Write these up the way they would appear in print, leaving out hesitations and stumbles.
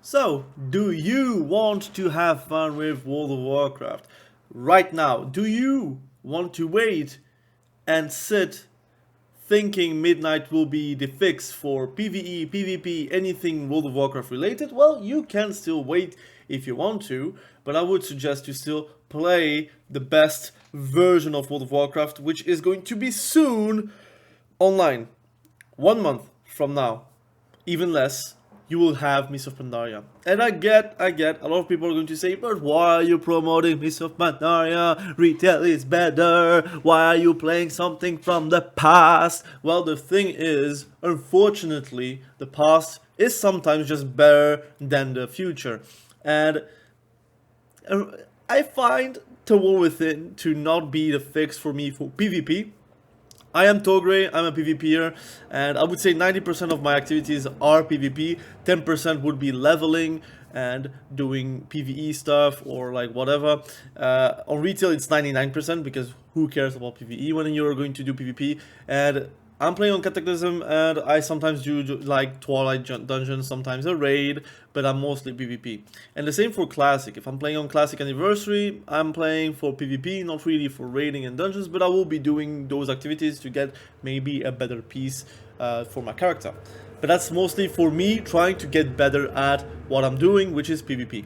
So, do you want to have fun with World of Warcraft right now? Do you want to wait and sit thinking midnight will be the fix for PvE, PvP, anything World of Warcraft related? Well, you can still wait if you want to, but I would suggest you still play the best version of World of Warcraft, which is going to be soon online. 1 month from now, even less, you will have Mists of Pandaria. And I get, a lot of people are going to say, but why are you promoting Mists of Pandaria? Retail is better. Why are you playing something from the past? Well, the thing is, unfortunately, the past is sometimes just better than the future. And I find the War Within to not be the fix for me for PvP. I am Togray, I'm a PvPer, and I would say 90% of my activities are PvP, 10% would be leveling and doing PvE stuff or like whatever. On retail it's 99% because who cares about PvE when you're going to do PvP, and I'm playing on Cataclysm and I sometimes do like Twilight Dungeons, sometimes a raid, but I'm mostly PvP. And the same for Classic. If I'm playing on Classic Anniversary, I'm playing for PvP, not really for raiding and dungeons, but I will be doing those activities to get maybe a better piece for my character. But that's mostly for me trying to get better at what I'm doing, which is PvP.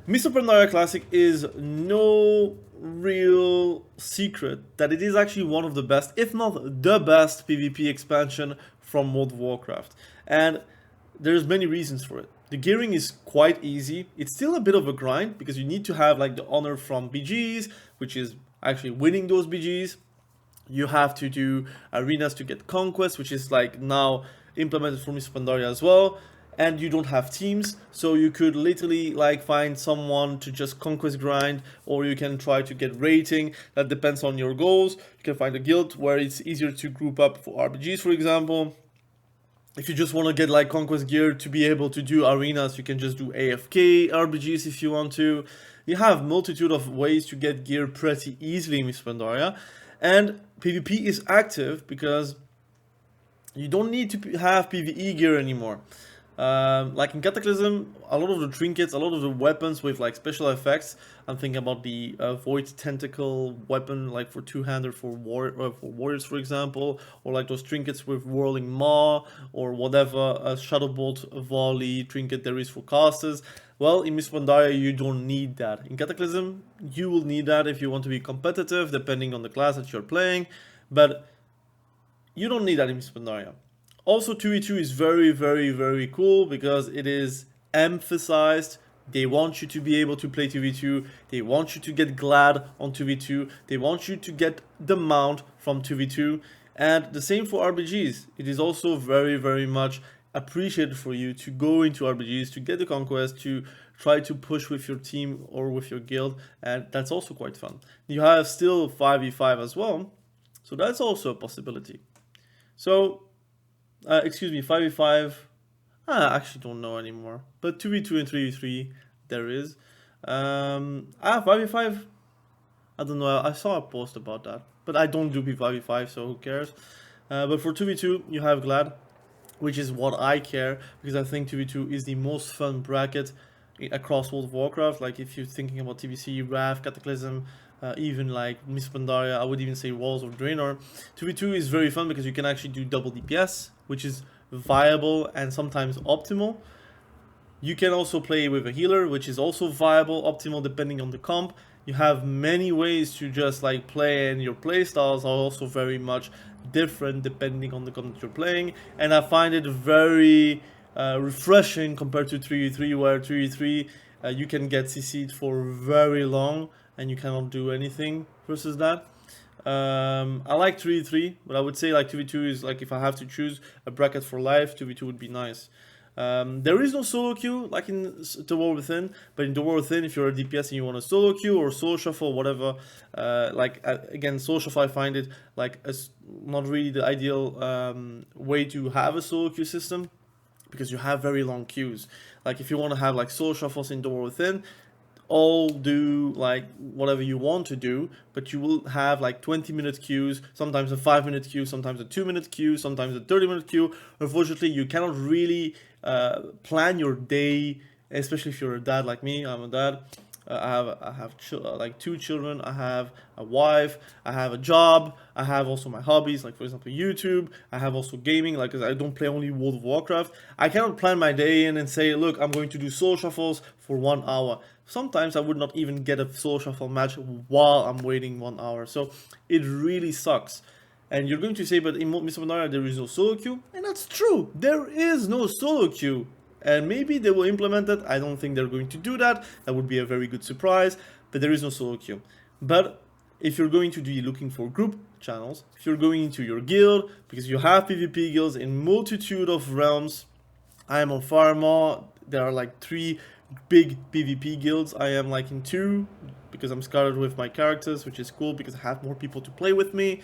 Mists of Pandaria Classic is no real secret that it is actually one of the best, if not the best, PvP expansion from World of Warcraft. And there's many reasons for it. The gearing is quite easy. It's still a bit of a grind because you need to have like the honor from BGs, which is actually winning those BGs. You have to do arenas to get conquest, which is like now implemented for Mists of Pandaria as well. And you don't have teams, so you could literally like find someone to just conquest grind, or you can try to get rating. That depends on your goals. You can find a guild where it's easier to group up for RPGs, for example. If you just want to get like conquest gear to be able to do arenas, you can just do AFK RPGs if you want to. You have multitude of ways to get gear pretty easily in Mists of Pandaria, and PvP is active because you don't need to have PvE gear anymore. Like in Cataclysm, a lot of the trinkets, a lot of the weapons with like special effects. I'm thinking about the Void Tentacle weapon, like for two-handed for warriors, for example, or like those trinkets with Whirling Maw, or whatever a Shadowbolt volley trinket there is for casters. Well, in Mists of Pandaria, you don't need that. In Cataclysm, you will need that if you want to be competitive, depending on the class that you're playing, but you don't need that in Mists of Pandaria. Also, 2v2 is very, very, very cool because it is emphasized. They want you to be able to play 2v2. They want you to get glad on 2v2. They want you to get the mount from 2v2. And the same for RPGs. It is also very, very much appreciated for you to go into RPGs, to get the conquest, to try to push with your team or with your guild. And that's also quite fun. You have still 5v5 as well. So that's also a possibility. So, excuse me, 5v5, I actually don't know anymore. But 2v2 and 3v3, there is. 5v5, I don't know, I saw a post about that. But I don't do 5v5, so who cares? But for 2v2, you have Glad, which is what I care, because I think 2v2 is the most fun bracket across World of Warcraft. Like if you're thinking about TBC, Wrath, Cataclysm, even like Mists of Pandaria, I would even say Walls of Draenor. 2v2 is very fun because you can actually do double DPS, which is viable and sometimes optimal. You can also play with a healer, which is also viable, optimal depending on the comp. You have many ways to just like play, and your playstyles are also very much different depending on the comp that you're playing. And I find it very refreshing compared to 3v3, where 3v3 you can get CC'd for very long and you cannot do anything versus that. I like 3v3, but I would say like 2v2 is like, if I have to choose a bracket for life, 2v2 would be nice. There is no solo queue like in the War Within, but in the War Within, if you're a DPS and you want a solo queue or solo shuffle, whatever, again, solo shuffle, I find it like not really the ideal way to have a solo queue system, because you have very long queues. Like if you want to have like solo shuffles in the War Within, all do like whatever you want to do, but you will have like 20-minute queues, sometimes a 5-minute queue, sometimes a 2-minute queue, sometimes a 30-minute queue. Unfortunately, you cannot really plan your day, especially if you're a dad like me. I'm a dad. I have like 2 children. I have a wife. I have a job. I have also my hobbies, like for example YouTube. I have also gaming, like 'cause I don't play only World of Warcraft. I cannot plan my day in and say, look, I'm going to do soul shuffles for 1 hour. Sometimes I would not even get a soul shuffle match while I'm waiting 1 hour. So it really sucks. And you're going to say, but in Mr. Pandaria there is no solo queue, and that's true. There is no solo queue. And maybe they will implement it. I don't think they're going to do that. That would be a very good surprise. But there is no solo queue. But if you're going to be looking for group channels, if you're going into your guild, because you have PvP guilds in multitude of realms. I am on Pharma. There are like 3 big PvP guilds. I am like in 2 because I'm scattered with my characters, which is cool because I have more people to play with me.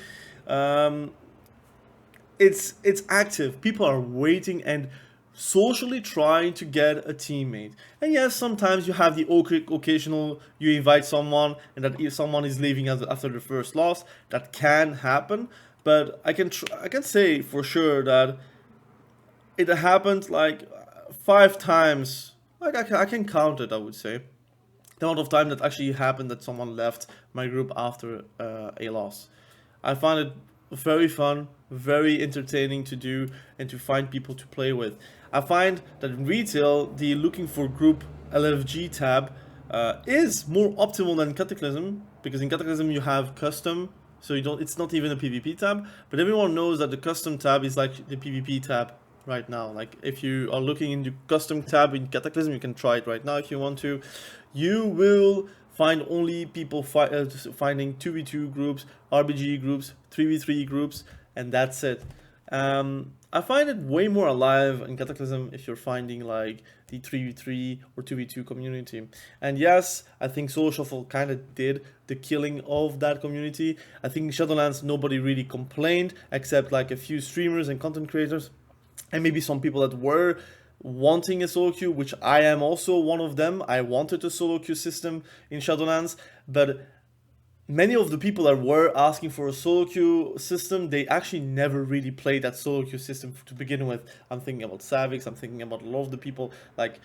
It's active. People are waiting and socially trying to get a teammate. And yes, sometimes you have the occasional, you invite someone and that if someone is leaving after the first loss, that can happen. But I can say for sure that it happened like 5 times. Like I can count it, I would say. The amount of time that actually happened that someone left my group after a loss. I found it very fun, very entertaining to do and to find people to play with. I find that in retail, the looking for group LFG tab is more optimal than Cataclysm, because in Cataclysm you have custom, so it's not even a PvP tab, but everyone knows that the custom tab is like the PvP tab right now. Like if you are looking into custom tab in Cataclysm, you can try it right now if you want to. You will find only people finding 2v2 groups, RBG groups, 3v3 groups, and that's it. I find it way more alive in Cataclysm if you're finding like the 3v3 or 2v2 community. And yes, I think Soul Shuffle kind of did the killing of that community. I think in Shadowlands nobody really complained except like a few streamers and content creators, and maybe some people that were wanting a solo queue, which I am also one of them. I wanted a solo queue system in Shadowlands, but many of the people that were asking for a solo queue system, they actually never really played that solo queue system to begin with. I'm thinking about Savix, I'm thinking about a lot of the people like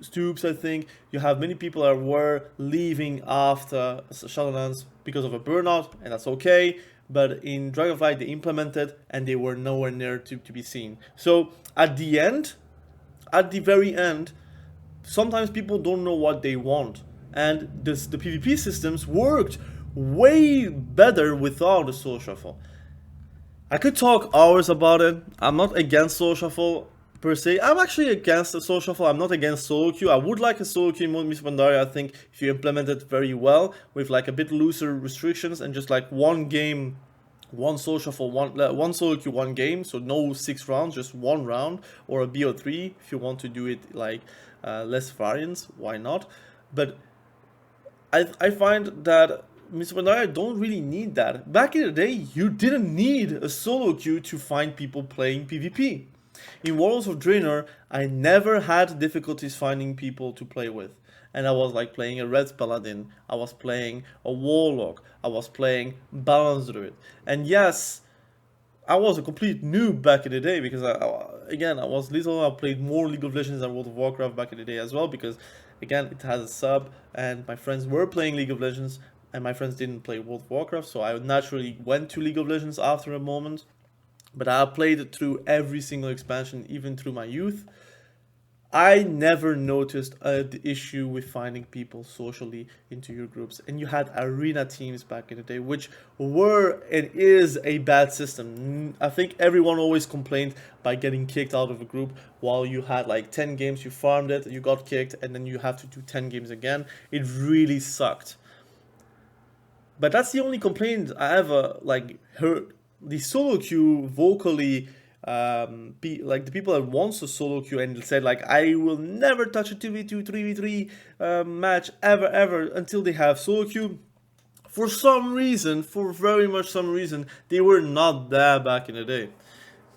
Stoops, I think. You have many people that were leaving after Shadowlands because of a burnout, and that's okay. But in Dragonflight they implemented and they were nowhere near to be seen. So at the very end, sometimes people don't know what they want. And the PvP systems worked way better without the Soul Shuffle. I could talk hours about it. I'm not against Soul Shuffle per se. I'm actually against the Soul Shuffle. I'm not against solo queue. I would like a solo queue in Mr. Pandaria, I think, if you implement it very well, with like a bit looser restrictions and just like one game, one Soul Shuffle, one solo queue, one game. So no 6 rounds, just 1 round, or a BO3 if you want to do it like less variants. Why not? But I find that Mr. Pandaria don't really need that. Back in the day, you didn't need a solo queue to find people playing PvP. In Warlocks of Draenor, I never had difficulties finding people to play with. And I was like playing a Red Paladin, I was playing a Warlock, I was playing Balance Druid. And yes, I was a complete noob back in the day because I was little. I played more League of Legends than World of Warcraft back in the day as well, because again it has a sub and my friends were playing League of Legends and my friends didn't play World of Warcraft, so I naturally went to League of Legends after a moment. But I played it through every single expansion, even through my youth. I never noticed the issue with finding people socially into your groups. And you had arena teams back in the day, which were and is a bad system. I think everyone always complained by getting kicked out of a group, while you had like 10 games, you farmed it, you got kicked, and then you have to do 10 games again. It really sucked. But that's the only complaint I ever like heard. The solo queue vocally, like the people that wants a solo queue and said like, I will never touch a 2v2 3v3 match ever until they have solo queue. For some reason, for very much some reason, they were not there back in the day.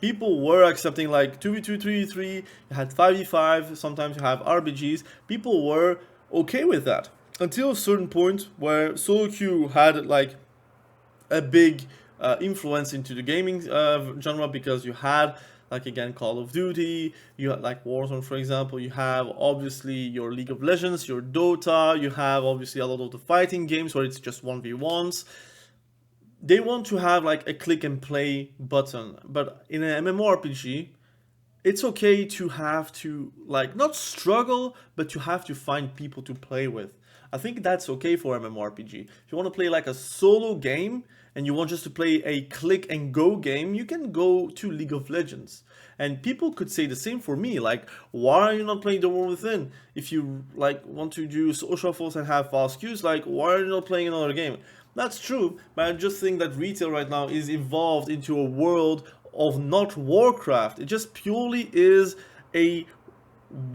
People were accepting like 2v2 3v3, you had 5v5, sometimes you have RBGs. People were okay with that. Until a certain point where solo queue had like a big influence into the gaming genre, because you had like again Call of Duty, you had like Warzone for example, you have obviously your League of Legends, your Dota, you have obviously a lot of the fighting games where it's just 1v1s. They want to have like a click and play button, but in an MMORPG it's okay to have to like not struggle, but you have to find people to play with. I think that's okay for MMORPG. If you want to play like a solo game and you want just to play a click and go game, you can go to League of Legends. And people could say the same for me, like, why are you not playing The War Within? If you like want to do social shuffles and have fast queues, like, why are you not playing another game? That's true, but I just think that retail right now is evolved into a world of not Warcraft. It just purely is a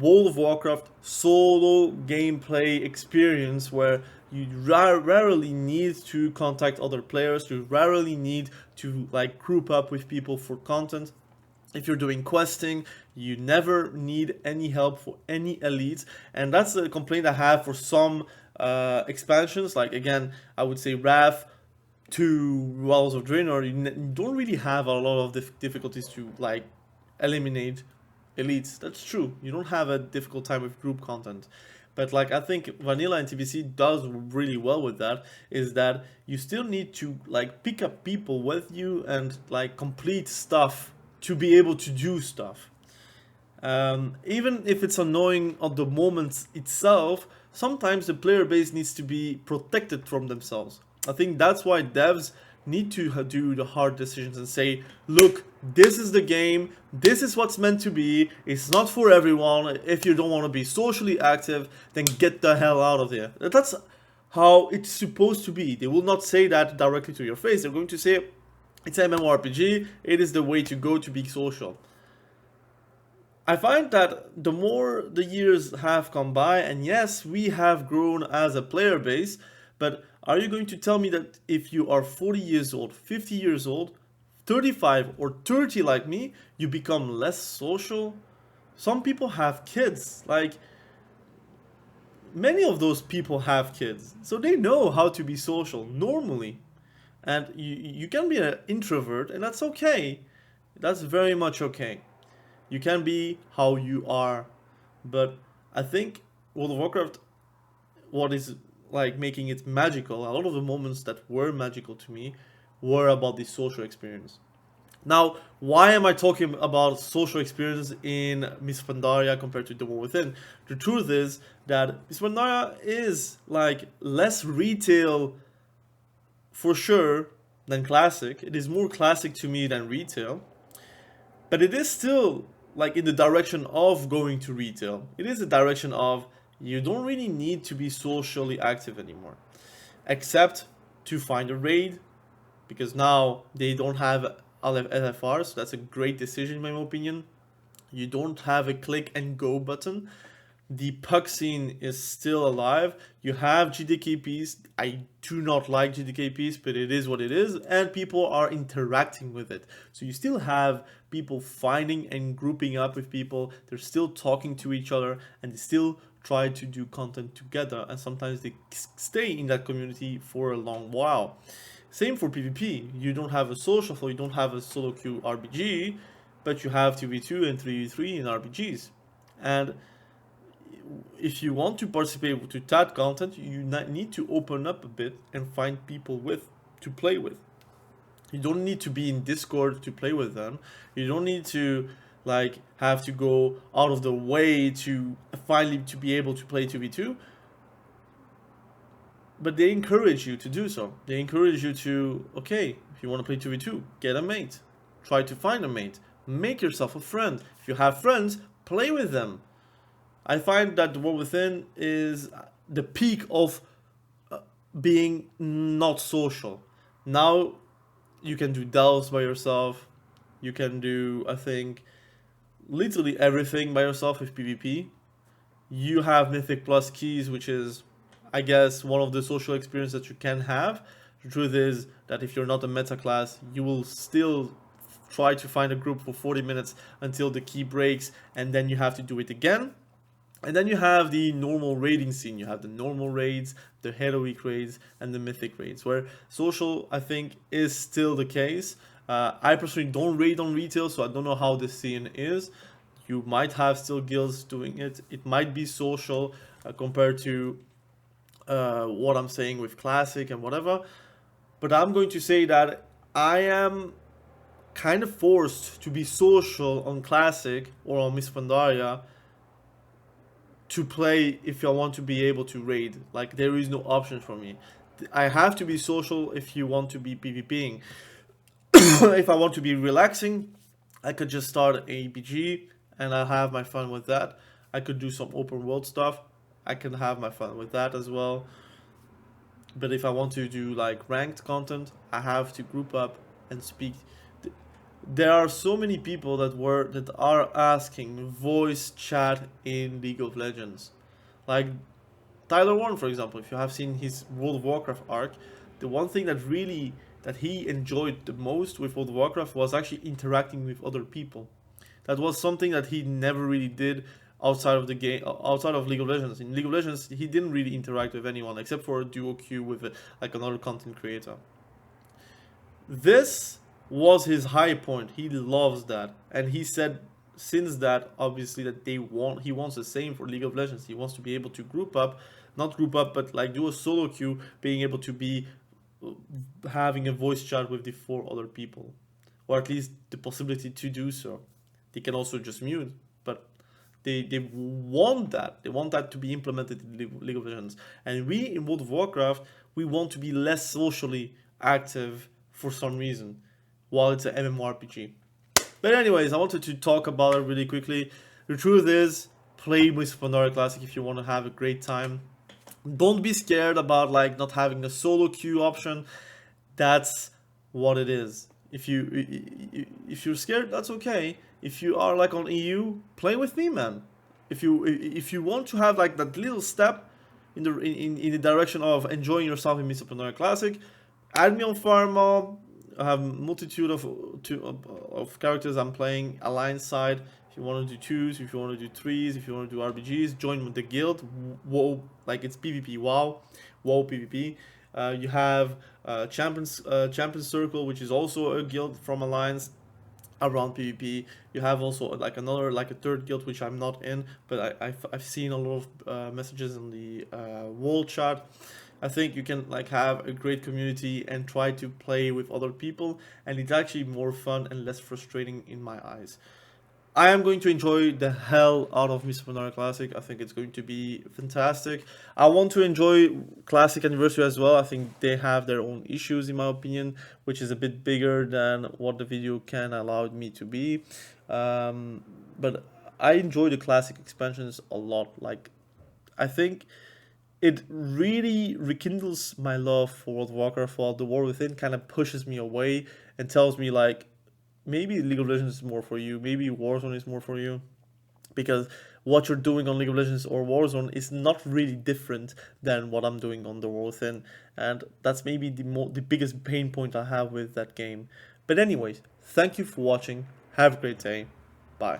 World of Warcraft solo gameplay experience where you rarely need to contact other players, you rarely need to like group up with people for content. If you're doing questing, you never need any help for any elites, and that's a complaint I have for some expansions. Like again, I would say Wrath to Walls of Draenor, you don't really have a lot of difficulties to like eliminate elites. That's true. You don't have a difficult time with group content. But like I think vanilla and TBC does really well with that, is that you still need to like pick up people with you and like complete stuff to be able to do stuff. Even if it's annoying on the moment itself, sometimes the player base needs to be protected from themselves. I think that's why devs need to do the hard decisions and say, look, this is the game, this is what's meant to be, it's not for everyone. If you don't want to be socially active, then get the hell out of there. That's how it's supposed to be. They will not say that directly to your face. They're going to say, it's MMORPG, it is the way to go to be social. I find that the more the years have gone by, and yes, we have grown as a player base, but are you going to tell me that if you are 40 years old, 50 years old, 35 or 30 like me, you become less social? Some people have kids, like many of those people have kids, so they know how to be social normally. And you can be an introvert, and that's okay. That's very much okay. You can be how you are. But I think World of Warcraft, what is like making it magical, a lot of the moments that were magical to me were about the social experience. Now, why am I talking about social experience in Miss Pandaria compared to The War Within? The truth is that Miss Pandaria is like less retail for sure than classic. It is more classic to me than retail. But it is still like in the direction of going to retail. It is a direction of you don't really need to be socially active anymore, except to find a raid, because now they don't have LFR, so that's a great decision in my opinion. You don't have a click and go button. The puck scene is still alive. You have GDKPs. I do not like GDKPs, but it is what it is, and people are interacting with it. So you still have people finding and grouping up with people. They're still talking to each other, and they still try to do content together, and sometimes they stay in that community for a long while. Same for PvP. You don't have a social flow, you don't have a solo queue RPG, but you have 2v2 and 3v3 in RPGs. And if you want to participate to that content, you need to open up a bit and find people to play with. You don't need to be in Discord to play with them. You don't need to like have to go out of the way to finally to be able to play 2v2. But they encourage you to do so. They encourage you to, okay, if you want to play 2v2, get a mate. Try to find a mate. Make yourself a friend. If you have friends, play with them. I find that The War Within is the peak of being not social. Now you can do delves by yourself. You can do, I think, literally everything by yourself with PvP. You have Mythic Plus keys, which is, I guess, one of the social experiences that you can have. The truth is that if you're not a meta class, you will still try to find a group for 40 minutes until the key breaks, and then you have to do it again. And then you have the normal raiding scene. You have the normal raids, the heroic raids, and the mythic raids, where social, I think, is still the case. I personally don't raid on retail, so I don't know how this scene is. You might have still guilds doing it. It might be social compared to what I'm saying with classic and whatever. But I'm going to say that I am kind of forced to be social on classic or on Miss Pandaria to play if I want to be able to raid. Like, there is no option for me. I have to be social if you want to be PvPing. If I want to be relaxing, I could just start a BG and I'll have my fun with that. I could do some open world stuff. I can have my fun with that as well. But if I want to do like ranked content, I have to group up and speak. There are so many people that are asking voice chat in League of Legends. Like Tyler Warren, for example, if you have seen his World of Warcraft arc, the one thing that he enjoyed the most with World of Warcraft was actually interacting with other people. That was something that he never really did outside of the game, outside of League of Legends. In League of Legends, he didn't really interact with anyone except for a duo queue with like another content creator. This was his high point. He loves that, and he said since that obviously that he wants the same for League of Legends. He wants to be able to not group up, but like do a solo queue, being able to be having a voice chat with the 4 other people, or at least the possibility to do so. They can also just mute, but they want that. They want that to be implemented in League of Legends. And we in World of Warcraft, we want to be less socially active for some reason, while it's an MMORPG. But anyways, I wanted to talk about it really quickly. The truth is, play with Pandaria Classic if you want to have a great time. Don't be scared about like not having a solo queue option. That's what it is. If you're scared, that's okay. If you are like on EU, play with me, man. If you want to have like that little step in the direction of enjoying yourself in Mr. Pandaria Classic, add me on Pharma. I have a multitude of characters I'm playing alliance side. If you want to do 2s, if you want to do 3s, if you want to do RBGs, join the guild. Wow, like it's PvP Wow, Wow PvP. You have Champion Circle, which is also a guild from Alliance around PvP. You have also like a third guild which I'm not in, but I've seen a lot of messages in the wall chat. I think you can like have a great community and try to play with other people, and it's actually more fun and less frustrating in my eyes. I am going to enjoy the hell out of Mr. Pandaria Classic. I think it's going to be fantastic. I want to enjoy Classic Anniversary as well. I think they have their own issues, in my opinion, which is a bit bigger than what the video can allow me to be. But I enjoy the Classic expansions a lot. Like, I think it really rekindles my love for World of Warcraft, while the War Within kind of pushes me away and tells me like, maybe League of Legends is more for you, maybe Warzone is more for you, because what you're doing on League of Legends or Warzone is not really different than what I'm doing on the War Within, and that's maybe the biggest pain point I have with that game. But anyways, thank you for watching, have a great day, bye.